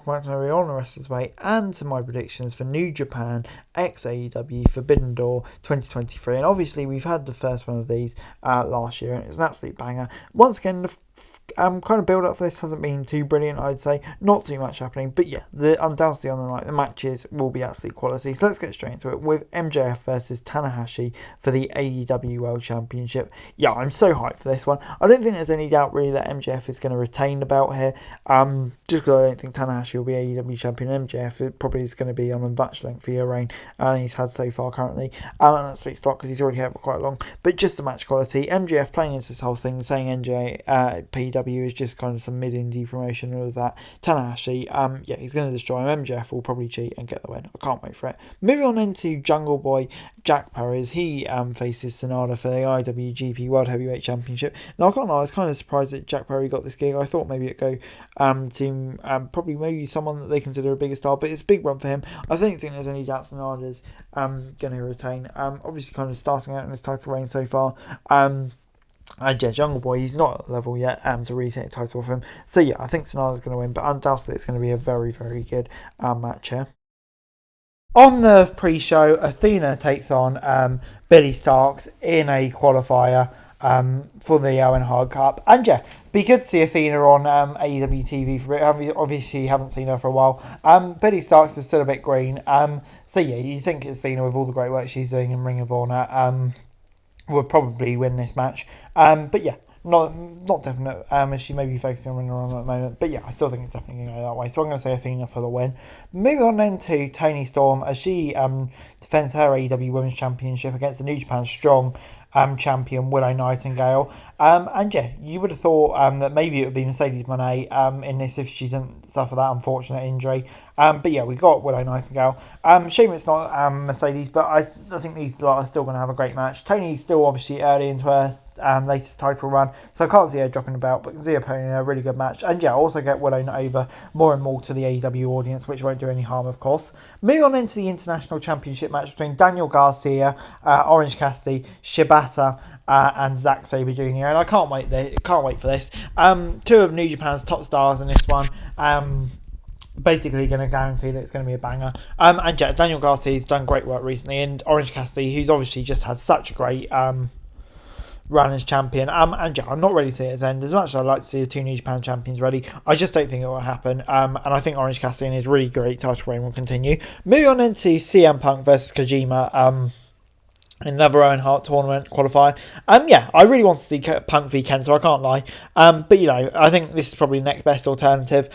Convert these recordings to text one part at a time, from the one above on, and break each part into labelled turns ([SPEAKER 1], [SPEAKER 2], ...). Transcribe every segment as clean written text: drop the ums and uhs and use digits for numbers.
[SPEAKER 1] welcome back to another On the Wrestler's Way and to my predictions for New Japan x AEW Forbidden Door 2023. And obviously we've had the first one of these last year and it's an absolute banger. Once again, the kind of build up for this hasn't been too brilliant, I'd say. Not too much happening, but yeah, undoubtedly on the night, the matches will be absolute quality. So let's get straight into it with MJF versus Tanahashi for the AEW World Championship. Yeah, I'm so hyped for this one. I don't think there's any doubt really that MJF is going to retain the belt here. Just because I don't think Tanahashi will be AEW champion. MJF it probably is going to be on a much lengthier reign he's had so far currently. And that speaks a lot because he's already had it for quite long. But just the match quality, MJF playing into this whole thing, saying Njpw is just kind of some mid-indie promotion and all of that. Tanahashi, yeah, he's going to destroy him. MJF will probably cheat and get the win. I can't wait for it. Moving on into Jungle Boy Jack Perez. He faces Sonata for the IWGP World Heavyweight Championship. Now I can't lie, I was kind of surprised that Jack Perry got this gig. I thought maybe it'd go to probably maybe someone that they consider a bigger star, but it's a big run for him. I don't think there's any doubt Sonata's going to retain. Obviously kind of starting out in his title reign so far. And yeah, Jungle Boy, he's not at the level yet to really take the title off him. So yeah, I think Sonata's going to win, but undoubtedly it's going to be a very, very good match here. On the pre-show, Athena takes on Billy Starks in a qualifier for the Owen Hart Cup. And yeah, be good to see Athena on AEW TV for a bit. Obviously, haven't seen her for a while. Billy Starks is still a bit green. So yeah, you think Athena, with all the great work she's doing in Ring of Honor, would probably win this match. But yeah, not definite, as she may be focusing on Ring of Honor at the moment. But yeah, I still think it's definitely going to go that way. So I'm going to say Athena for the win. Moving on then to Toni Storm as she defends her AEW Women's Championship against the New Japan Strong champion Willow Nightingale. And yeah, you would have thought that maybe it would be Mercedes Moné in this if she didn't suffer that unfortunate injury. But yeah, we got Willow Nightingale. Shame it's not Mercedes, but I think these lot are still going to have a great match. Tony's still obviously early into her latest title run, so I can't see her dropping the belt, but can see her putting in a really good match. And yeah, also get Willow over more and more to the AEW audience, which won't do any harm, of course. Moving on into the International Championship match between Daniel Garcia, Orange Cassidy, Shibata, and Zack Sabre Jr. And I can't wait for this. Two of New Japan's top stars in this one. Basically going to guarantee that it's going to be a banger. And yeah, Daniel Garcia's done great work recently, and Orange Cassidy, who's obviously just had such a great run as champion. And yeah, I'm not ready to see it end. As much as I'd like to see the two New Japan champions ready, I just don't think it will happen. And I think Orange Cassidy and his really great title reign will continue. Moving on into CM Punk versus Kojima. Another Owen Hart tournament qualifier. Yeah, I really want to see Punk v Ken, so I can't lie. But you know, I think this is probably the next best alternative.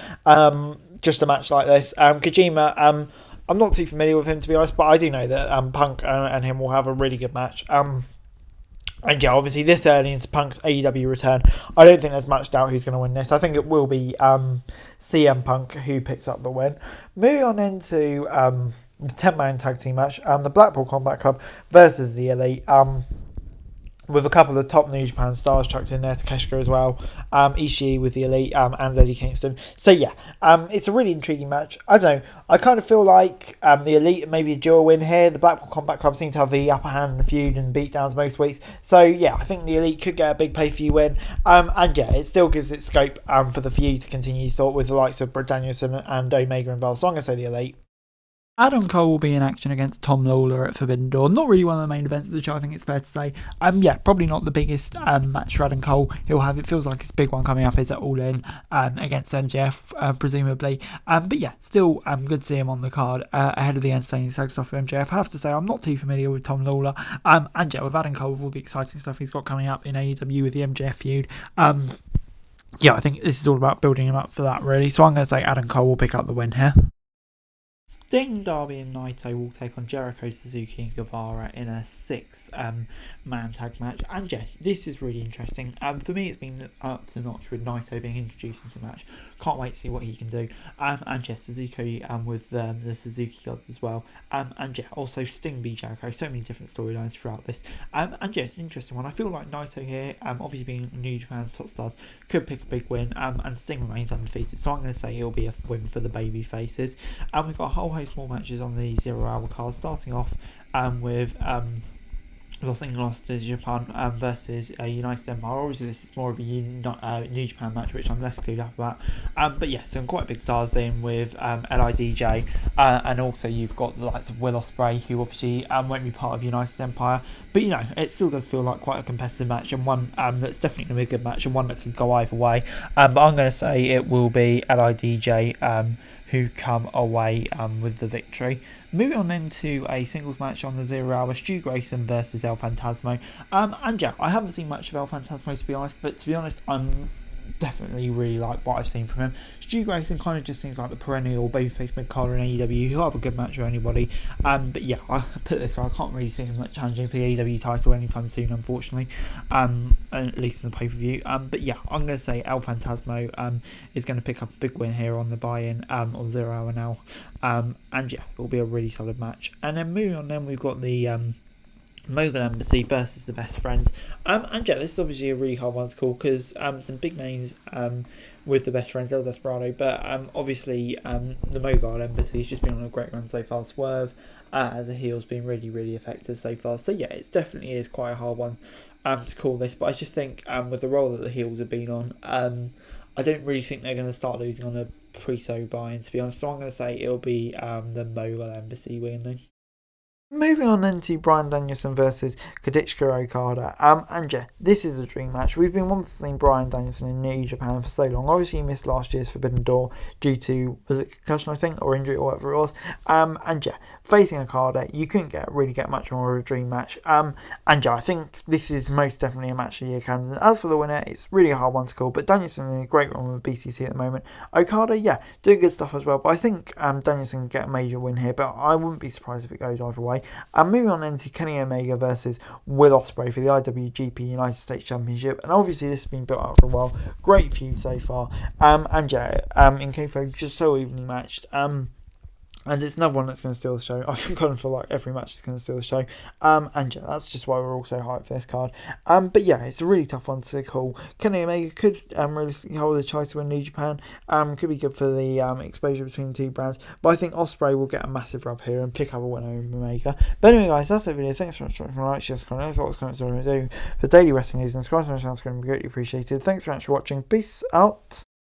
[SPEAKER 1] Just a match like this. Kojima, I'm not too familiar with him, to be honest, but I do know that Punk and him will have a really good match. And yeah, obviously this early into Punk's AEW return, I don't think there's much doubt who's going to win this. I think it will be CM Punk who picks up the win. Moving on into the 10-man tag team match, the Blackpool Combat Club versus the Elite. With a couple of top New Japan stars chucked in there, Takeshita as well, Ishii with the Elite, and Eddie Kingston. So yeah, it's a really intriguing match. I don't know, I kind of feel like the Elite maybe a dual win here. The Blackpool Combat Club seem to have the upper hand in the feud and beatdowns most weeks. So yeah, I think the Elite could get a big pay-per-view win. And yeah, it still gives it scope for the feud to continue, thought, with the likes of Brett Danielson and Omega involved. So I'm going to say the Elite.
[SPEAKER 2] Adam Cole will be in action against Tom Lawler at Forbidden Door. Not really one of the main events of the show, I think it's fair to say. Yeah, probably not the biggest match for Adam Cole. It feels like his big one coming up is at All In against MJF, presumably. But yeah, still good to see him on the card ahead of the entertaining stuff for MJF. I have to say, I'm not too familiar with Tom Lawler. And yeah, with Adam Cole, with all the exciting stuff he's got coming up in AEW with the MJF feud, yeah, I think this is all about building him up for that, really. So I'm going to say Adam Cole will pick up the win here.
[SPEAKER 1] Sting, Darby and Naito will take on Jericho, Suzuki and Guevara in a 6-man tag match. And yeah, this is really interesting. For me, it's been up to notch with Naito being introduced into the match. Can't wait to see what he can do. And yeah, Suzuki with the Suzuki Gods as well. And yeah, also Sting v Jericho. So many different storylines throughout this. And yeah, it's an interesting one. I feel like Naito here, obviously being New Japan's top stars, could pick a big win. And Sting remains undefeated. So I'm going to say it'll be a win for the baby faces. And we've got a whole host more matches on the 0 hour card, starting off with
[SPEAKER 2] lost to Japan versus United Empire. Obviously, this is more of a New Japan match, which I'm less clued up about. But yeah, some quite big stars in with LIDJ, and also you've got the likes of Will Ospreay, who obviously won't be part of United Empire. But it still does feel like quite a competitive match, and one that's definitely going to be a good match, and one that could go either way. But I'm going to say it will be LIDJ who come away with the victory. Moving on then to a singles match on the 0 hour, Stu Grayson versus El Phantasmo. And yeah, I haven't seen much of El Phantasmo to be honest, but to be honest, I'm definitely really like what I've seen from him. Stu Grayson kind of just seems like the perennial babyface mid-carder in AEW who'll have a good match with anybody. But yeah, I put it this way, I can't really see him like challenging for the AEW title anytime soon, unfortunately. At least in the pay-per-view. But yeah, I'm going to say El Phantasmo is going to pick up a big win here on the buy-in on 0 hour now. And yeah, it'll be a really solid match. And then moving on, then we've got the Mogul Embassy versus the Best Friends. And yeah, this is obviously a really hard one to call because some big names with the Best Friends, El Desperado, but obviously the Mogul Embassy has just been on a great run so far. Swerve as a heel has been really, really effective so far. So yeah, it definitely is quite a hard one to call this, but I just think with the role that the heels have been on, I don't really think they're going to start losing on a pre-so buy-in, to be honest. So I'm going to say it'll be the Mogul Embassy winning.
[SPEAKER 1] Moving on then to Bryan Danielson versus Kazuchika Okada. And yeah, this is a dream match. We've been wanting to see Bryan Danielson in New Japan for so long. Obviously, he missed last year's Forbidden Door due to, was it concussion, I think, or injury, or whatever it was. And yeah, facing Okada, you couldn't really get much more of a dream match. And yeah, I think this is most definitely a match of the year candidate. As for the winner, it's really a hard one to call, but Danielson in a great run with BCC at the moment. Okada, yeah, doing good stuff as well, but I think Danielson can get a major win here, but I wouldn't be surprised if it goes either way. Moving on then to Kenny Omega versus Will Ospreay for the IWGP United States Championship, and obviously this has been built up for a while. Great feud so far. And yeah, in Kayfabe, just so evenly matched. And it's another one that's going to steal the show. I kind of feel like every match is going to steal the show. And yeah, that's just why we're all so hyped for this card. But yeah, it's a really tough one to call. Kenny Omega could realistically hold the title in New Japan. Could be good for the exposure between the two brands. But I think Ospreay will get a massive rub here and pick up a win over Omega. But anyway, guys, that's the video. Thanks so much for watching. Like, share, subscribe, thoughts, comments, what I'm doing for daily wrestling news and subscribe to my channel. It's going to be greatly appreciated. Thanks so much for watching. Peace out.